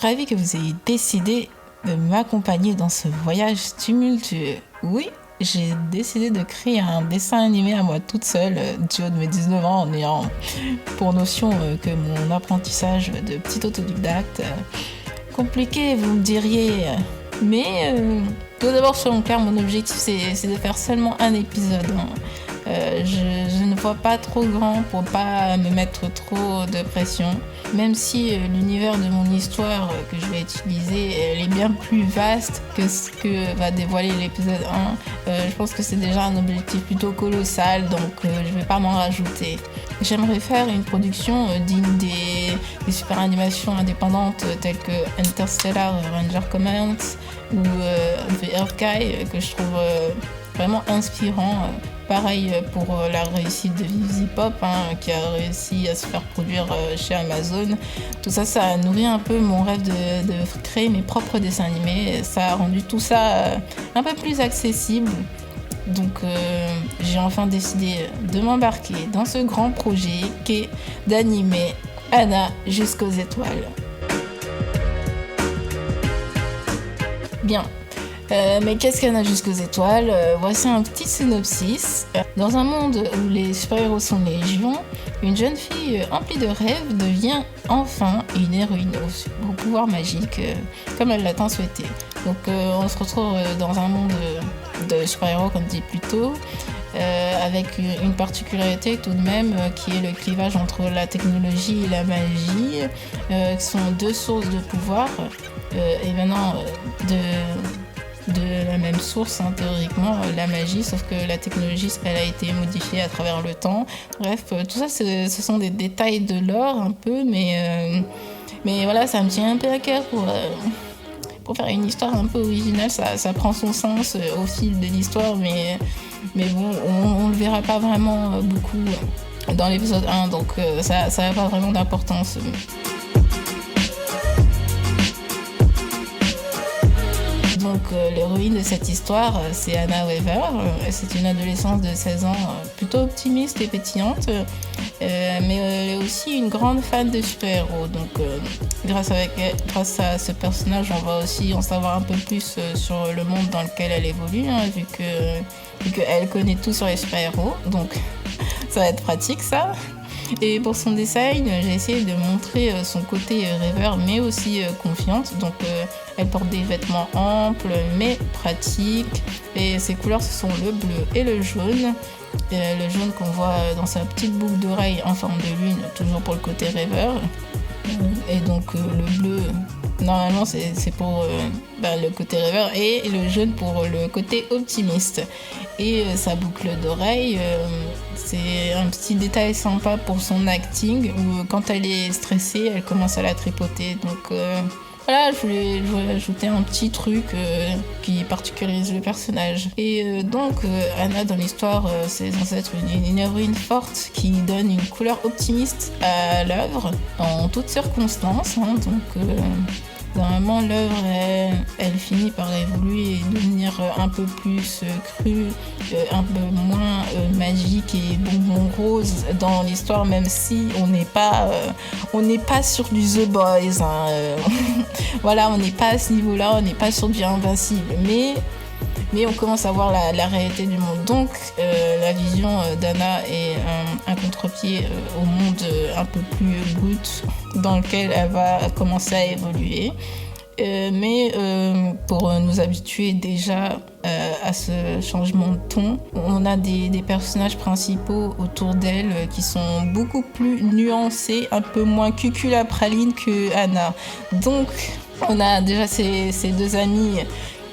ravie que vous ayez décidé de m'accompagner dans ce voyage tumultueux. Oui, j'ai décidé de créer un dessin animé à moi toute seule, du haut de mes 19 ans, en ayant pour notion que mon apprentissage de petit autodidacte compliqué, vous me diriez. Mais tout d'abord, soyons clairs, mon objectif c'est de faire seulement un épisode. Je ne vois pas trop grand pour pas me mettre trop de pression. Même si l'univers de mon histoire que je vais utiliser, elle est bien plus vaste que ce que va dévoiler l'épisode 1. Je pense que c'est déjà un objectif plutôt colossal, donc je vais pas m'en rajouter. J'aimerais faire une production digne des super animations indépendantes telles que Interstellar, Ranger Command ou The Earth Guy, que je trouve vraiment inspirant. Pareil pour la réussite de Vivi Pop, qui a réussi à se faire produire chez Amazon. Tout ça, ça a nourri un peu mon rêve de créer mes propres dessins animés. Ça a rendu tout ça un peu plus accessible. Donc j'ai enfin décidé de m'embarquer dans ce grand projet qu'est d'animer Anna jusqu'aux étoiles. Bien. Mais qu'est-ce qu'Anna jusqu'aux étoiles ? Voici un petit synopsis. Dans un monde où les super-héros sont légion, une jeune fille emplie de rêves devient enfin une héroïne au pouvoir magique, comme elle l'a tant souhaité. Donc on se retrouve dans un monde de super-héros, comme dit plus tôt, avec une particularité tout de même qui est le clivage entre la technologie et la magie, qui sont deux sources de pouvoir, et maintenant de la même source, théoriquement, la magie, sauf que la technologie, elle a été modifiée à travers le temps. Bref, tout ça, ce sont des détails de lore un peu, mais voilà, ça me tient un peu à cœur pour faire une histoire un peu originale. Ça prend son sens au fil de l'histoire, mais bon, on le verra pas vraiment beaucoup dans l'épisode 1, donc ça n'a pas vraiment d'importance. Donc l'héroïne de cette histoire, c'est Anna Weaver. C'est une adolescente de 16 ans plutôt optimiste et pétillante, mais elle est aussi une grande fan de super-héros. Donc grâce à ce personnage, on va aussi en savoir un peu plus sur le monde dans lequel elle évolue, vu qu'elle connaît tout sur les super-héros. Donc ça va être pratique, ça. Et pour son design, j'ai essayé de montrer son côté rêveur, mais aussi confiante. Donc elle porte des vêtements amples, mais pratiques. Et ses couleurs, ce sont le bleu et le jaune. Le jaune qu'on voit dans sa petite boucle d'oreille en forme de lune, toujours pour le côté rêveur. Et donc le bleu, normalement, c'est pour le côté rêveur, et le jaune pour le côté optimiste. Et sa boucle d'oreille, c'est un petit détail sympa pour son acting, où quand elle est stressée, elle commence à la tripoter. Donc voilà, je voulais ajouter un petit truc qui particularise le personnage. Et donc, Anna, dans l'histoire, c'est censé être une héroïne forte qui donne une couleur optimiste à l'œuvre, en toutes circonstances. Donc, normalement, l'œuvre, elle finit par évoluer et devenir un peu plus crue, un peu moins magique et bonbon rose dans l'histoire, même si on n'est pas sur du The Boys. Voilà, on n'est pas à ce niveau-là, on n'est pas sur du Invincible, mais on commence à voir la réalité du monde. Donc la vision d'Anna est un contre-pied au monde un peu plus brut dans lequel elle va commencer à évoluer. Mais pour nous habituer déjà à ce changement de ton, on a des personnages principaux autour d'elle qui sont beaucoup plus nuancés, un peu moins cucul-à-praline que Anna. Donc on a déjà ces deux amies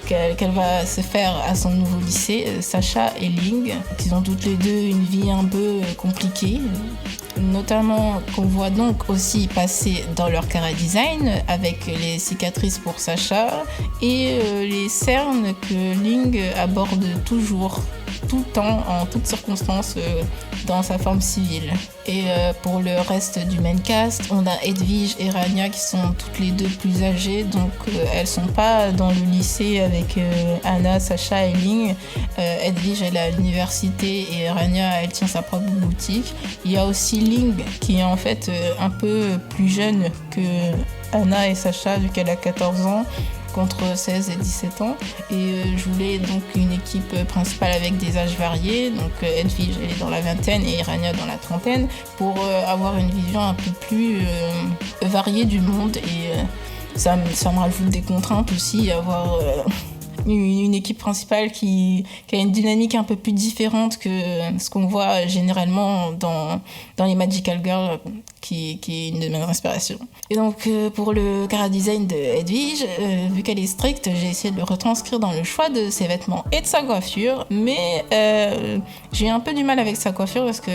qu'elle va se faire à son nouveau lycée, Sacha et Ling, qui ont toutes les deux une vie un peu compliquée, notamment qu'on voit donc aussi passer dans leur chara-design, avec les cicatrices pour Sacha et les cernes que Ling aborde toujours, tout le temps, en toutes circonstances, dans sa forme civile. Et pour le reste du main cast, on a Edwige et Rania qui sont toutes les deux plus âgées, donc elles sont pas dans le lycée avec Anna, Sacha et Ling. Edwige, elle est à l'université et Rania, elle tient sa propre boutique. Il y a aussi Ling qui est en fait un peu plus jeune que Anna et Sacha, vu qu'elle a 14 ans, contre 16 et 17 ans. Et je voulais donc une équipe principale avec des âges variés. Donc Edwige, elle est dans la vingtaine et Rania dans la trentaine, pour avoir une vision un peu plus variée du monde. Et ça me rajoute des contraintes aussi, avoir une équipe principale qui a une dynamique un peu plus différente que ce qu'on voit généralement dans les Magical Girls, qui est une de mes inspirations. Et donc pour le chara-design de Edwige, vu qu'elle est stricte, j'ai essayé de le retranscrire dans le choix de ses vêtements et de sa coiffure, mais j'ai eu un peu du mal avec sa coiffure parce que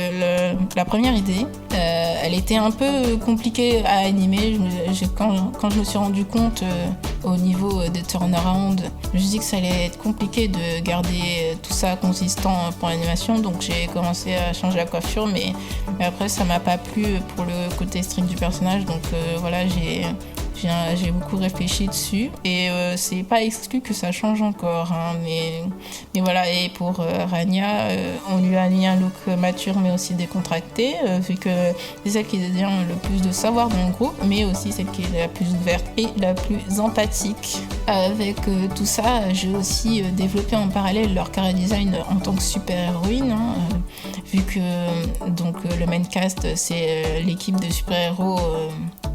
la première idée, elle était un peu compliquée à animer. Quand je me suis rendu compte au niveau de turnaround, je me suis dit que ça allait être compliqué de garder tout ça consistant pour l'animation, donc j'ai commencé à changer la coiffure, mais après ça m'a pas plu pour le côté strict du personnage, donc voilà, j'ai beaucoup réfléchi dessus et c'est pas exclu que ça change encore, hein, mais voilà. Et pour Rania, on lui a mis un look mature mais aussi décontracté, vu que c'est celle qui détient le plus de savoir dans le groupe, mais aussi celle qui est la plus ouverte et la plus empathique. Avec tout ça, j'ai aussi développé en parallèle leur chara-design en tant que super-héroïne, hein, vu que donc, le main cast, c'est l'équipe de super-héros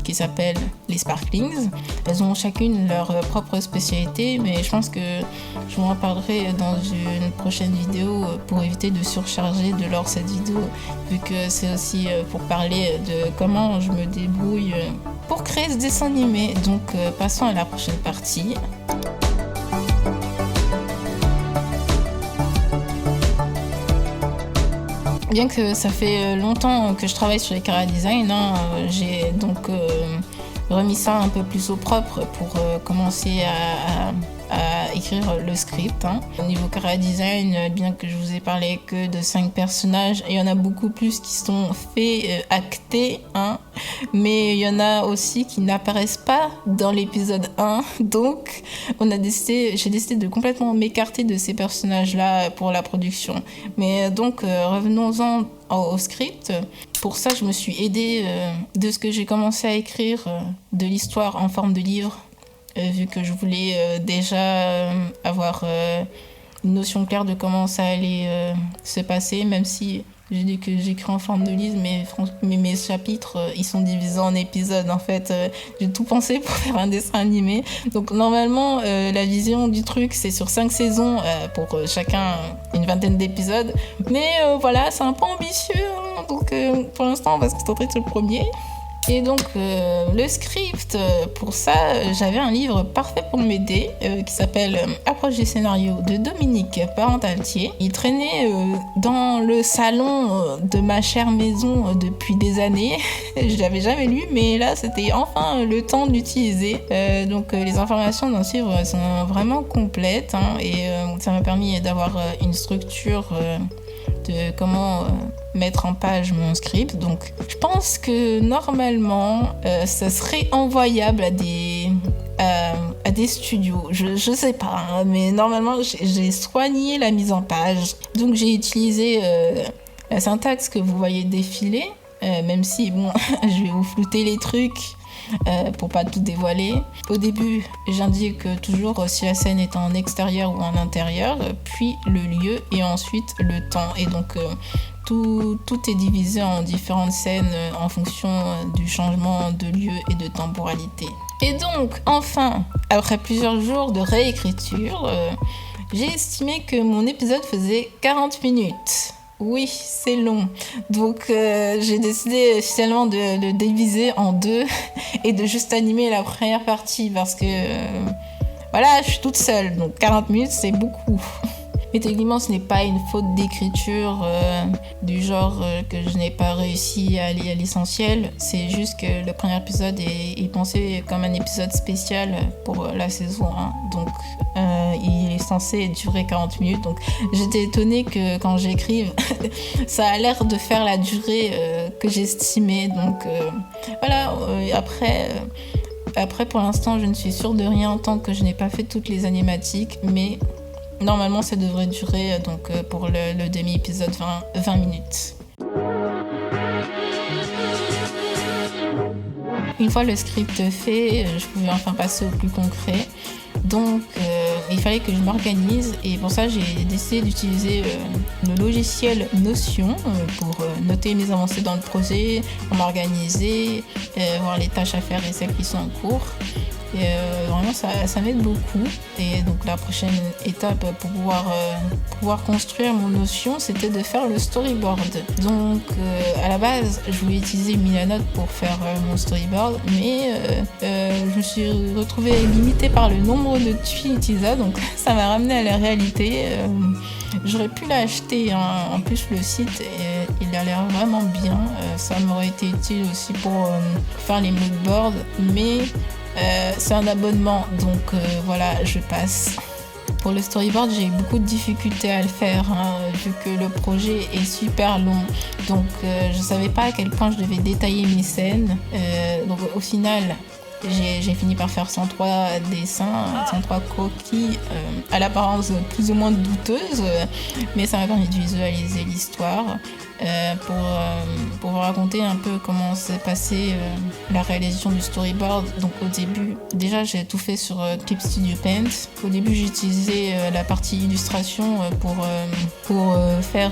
qui s'appelle les Sparklings. Elles ont chacune leur propre spécialité, mais je pense que je vous en parlerai dans une prochaine vidéo pour éviter de surcharger de l'or cette vidéo, vu que c'est aussi pour parler de comment je me débrouille pour créer ce dessin animé. Donc passons à la prochaine partie. Bien que ça fait longtemps que je travaille sur les chara-design, hein, j'ai donc remis ça un peu plus au propre pour commencer à écrire le script, hein. Au niveau chara-design, bien que je vous ai parlé que de 5 personnages, il y en a beaucoup plus qui sont faits, actés, hein, mais il y en a aussi qui n'apparaissent pas dans l'épisode 1, donc j'ai décidé de complètement m'écarter de ces personnages-là pour la production. Mais donc revenons-en au script. Pour ça, je me suis aidée de ce que j'ai commencé à écrire, de l'histoire en forme de livre, vu que je voulais déjà avoir une notion claire de comment ça allait se passer, même si j'ai dit que j'écris en forme de livre, mais mes chapitres, ils sont divisés en épisodes. En fait, j'ai tout pensé pour faire un dessin animé. Donc normalement, la vision du truc, c'est sur 5 saisons, pour chacun une vingtaine d'épisodes. Mais voilà, c'est un peu ambitieux, hein. Donc pour l'instant, on va se concentrer sur le premier. Et donc le script, pour ça, j'avais un livre parfait pour m'aider qui s'appelle Approche des scénarios de Dominique Parentaltier. Il traînait dans le salon de ma chère maison depuis des années. Je l'avais jamais lu, mais là c'était enfin le temps de l'utiliser. Donc les informations dans ce livre sont vraiment complètes, hein, et ça m'a permis d'avoir une structure de comment mettre en page mon script. Donc je pense que normalement ça serait envoyable à des studios, je sais pas, hein, mais normalement j'ai soigné la mise en page. Donc j'ai utilisé la syntaxe que vous voyez défiler, même si bon je vais vous flouter les trucs pour pas tout dévoiler. Au début, j'indique toujours si la scène est en extérieur ou en intérieur, puis le lieu et ensuite le temps. Et donc tout est divisé en différentes scènes en fonction du changement de lieu et de temporalité. Et donc, enfin, après plusieurs jours de réécriture, j'ai estimé que mon épisode faisait 40 minutes. Oui, c'est long. Donc j'ai décidé finalement de le diviser en 2 et de juste animer la première partie parce que voilà, je suis toute seule. Donc 40 minutes, c'est beaucoup. Mais techniquement, ce n'est pas une faute d'écriture du genre que je n'ai pas réussi à aller à l'essentiel. C'est juste que le premier épisode est pensé comme un épisode spécial pour la saison 1. Donc, il est censé durer 40 minutes. Donc, j'étais étonnée que quand j'écrive, ça a l'air de faire la durée que j'estimais. Donc, voilà. Après, pour l'instant, je ne suis sûre de rien tant que je n'ai pas fait toutes les animatiques. Mais normalement, ça devrait durer donc, pour le demi-épisode 20 minutes. Une fois le script fait, je pouvais enfin passer au plus concret. Donc, il fallait que je m'organise et pour ça, j'ai décidé d'utiliser le logiciel Notion pour noter mes avancées dans le projet, pour m'organiser, voir les tâches à faire et celles qui sont en cours. Et vraiment, ça m'aide beaucoup. Et donc, la prochaine étape pour pouvoir construire mon Notion, c'était de faire le storyboard. Donc, à la base, je voulais utiliser Milanote pour faire mon storyboard, mais je me suis retrouvée limitée par le nombre de tuiles utilisables. Donc, ça m'a ramené à la réalité. J'aurais pu l'acheter. En plus, le site, il a l'air vraiment bien. Ça m'aurait été utile aussi pour faire les moodboards, mais c'est un abonnement, donc voilà, je passe. Pour le storyboard, j'ai eu beaucoup de difficultés à le faire, vu que le projet est super long. Donc je savais pas à quel point je devais détailler mes scènes. Donc au final, j'ai fini par faire 103 dessins, 103 croquis à l'apparence plus ou moins douteuse, mais ça m'a permis de visualiser l'histoire pour vous raconter un peu comment s'est passée la réalisation du storyboard. Donc au début, déjà j'ai tout fait sur Clip Studio Paint. Au début j'ai utilisé la partie illustration pour faire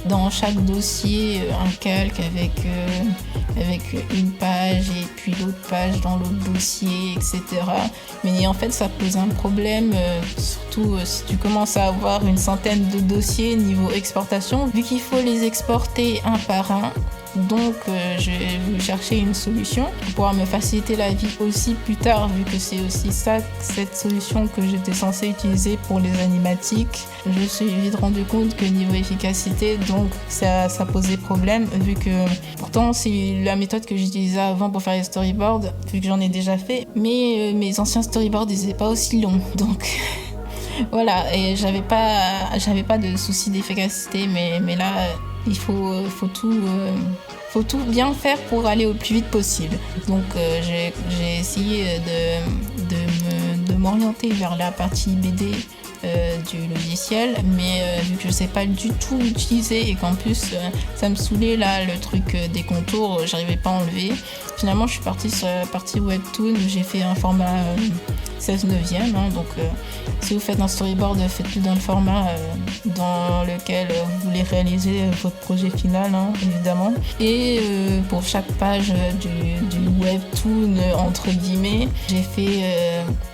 dans chaque dossier un calque avec une page et puis l'autre page dans l'autre dossier, etc. Mais en fait ça pose un problème, surtout si tu commences à avoir une centaine de dossiers niveau exportation, vu qu'il faut les exporter un par un. Donc j'ai voulu chercher une solution pour pouvoir me faciliter la vie aussi plus tard, vu que c'est aussi cette solution que j'étais censée utiliser pour les animatiques. Je me suis vite rendu compte que niveau efficacité, donc ça posait problème, vu que pourtant c'est la méthode que j'utilisais avant pour faire les storyboards, vu que j'en ai déjà fait, mais mes anciens storyboards ils étaient pas aussi longs, donc voilà, et j'avais pas de souci d'efficacité, mais là il faut tout bien faire pour aller au plus vite possible. Donc j'ai essayé de m'orienter vers la partie BD du logiciel, mais vu que je sais pas du tout l'utiliser et qu'en plus ça me saoulait là le truc des contours, j'arrivais pas à enlever. Finalement je suis partie sur la partie webtoon où j'ai fait un format 16/9, donc si vous faites un storyboard, faites-le dans le format dans lequel vous voulez réaliser votre projet final, évidemment. Et pour chaque page du webtoon, entre guillemets, j'ai fait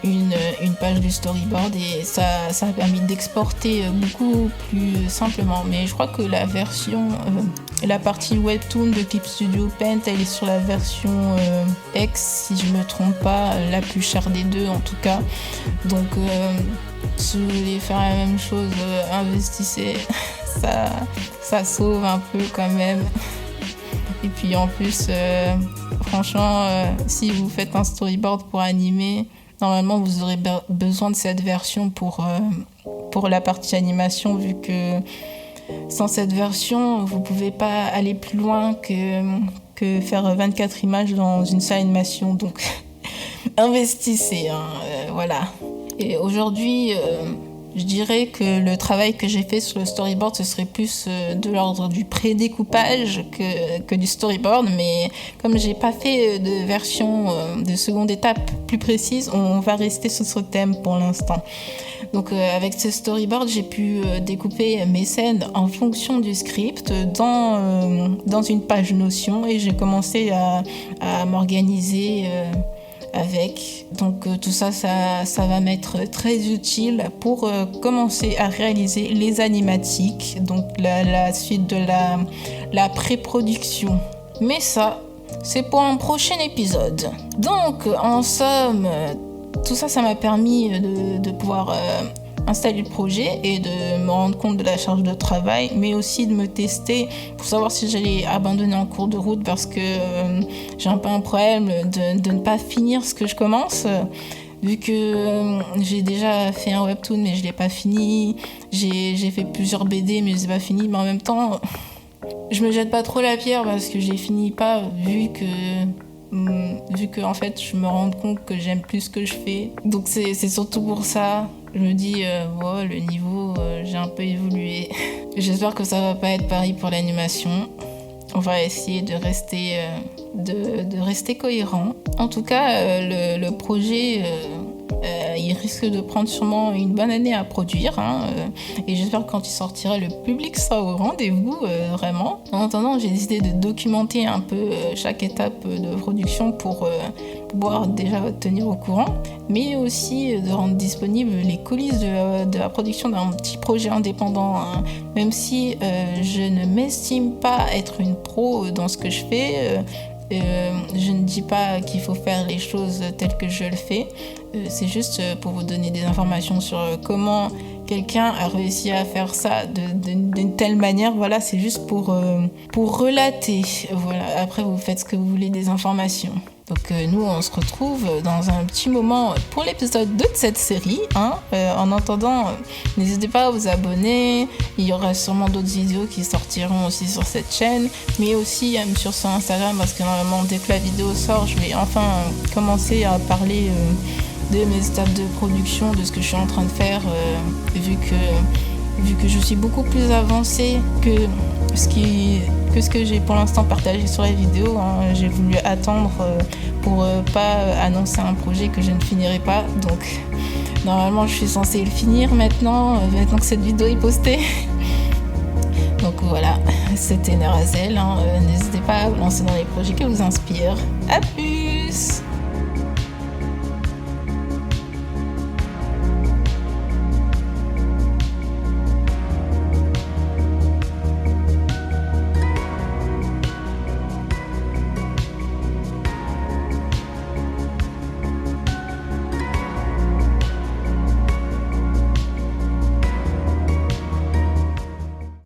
une page du storyboard et ça a permis d'exporter beaucoup plus simplement. Mais je crois que la partie webtoon de Clip Studio Paint, elle est sur la version X, si je me trompe pas, la plus chère des deux en tout cas. Donc si vous voulez faire la même chose, investissez, ça sauve un peu quand même. Et puis en plus, franchement, si vous faites un storyboard pour animer, normalement vous aurez besoin de cette version pour la partie animation, vu que sans cette version, vous pouvez pas aller plus loin que faire 24 images dans une seule animation. Donc, investissez, voilà. Et aujourd'hui, je dirais que le travail que j'ai fait sur le storyboard, ce serait plus de l'ordre du pré-découpage que du storyboard. Mais comme j'ai pas fait de version de seconde étape plus précise, on va rester sur ce thème pour l'instant. Donc avec ce storyboard, j'ai pu découper mes scènes en fonction du script dans une page Notion, et j'ai commencé à m'organiser avec. Donc tout ça va m'être très utile pour commencer à réaliser les animatiques, donc la suite de la pré-production. Mais ça, c'est pour un prochain épisode. Donc en somme, tout ça m'a permis de pouvoir installer le projet et de me rendre compte de la charge de travail, mais aussi de me tester pour savoir si j'allais abandonner en cours de route, parce que j'ai un peu un problème de ne pas finir ce que je commence, vu que j'ai déjà fait un webtoon mais je l'ai pas fini, j'ai fait plusieurs BD mais je les ai pas fini, mais en même temps je me jette pas trop la pierre parce que je les finis pas, vu que en fait je me rends compte que j'aime plus ce que je fais. Donc c'est surtout pour ça, je me dis le niveau, j'ai un peu évolué. J'espère que ça va pas être pareil pour l'animation. on va essayer de rester cohérent. En tout cas, le projet, il risque de prendre sûrement une bonne année à produire. Et j'espère que quand il sortira, le public sera au rendez-vous, vraiment. En attendant, j'ai décidé de documenter un peu chaque étape de production pour pouvoir déjà tenir au courant, mais aussi de rendre disponibles les coulisses de la production d'un petit projet indépendant. Même si je ne m'estime pas être une pro dans ce que je fais, je ne dis pas qu'il faut faire les choses telles que je le fais. C'est juste pour vous donner des informations sur comment quelqu'un a réussi à faire ça d'une telle manière. Voilà, c'est juste pour relater. Voilà. Après, vous faites ce que vous voulez des informations. Donc nous, on se retrouve dans un petit moment pour l'épisode 2 de cette série. En attendant, n'hésitez pas à vous abonner. Il y aura sûrement d'autres vidéos qui sortiront aussi sur cette chaîne, mais aussi à me suivre sur Instagram, parce que normalement, dès que la vidéo sort, je vais enfin commencer à parler de mes étapes de production, de ce que je suis en train de faire, vu que je suis beaucoup plus avancée que ce que j'ai pour l'instant partagé sur la vidéo. J'ai voulu attendre pour pas annoncer un projet que je ne finirai pas. Donc normalement je suis censée le finir maintenant que cette vidéo est postée. Donc voilà, c'était Nerazel. N'hésitez pas à vous lancer dans les projets qui vous inspirent. À plus!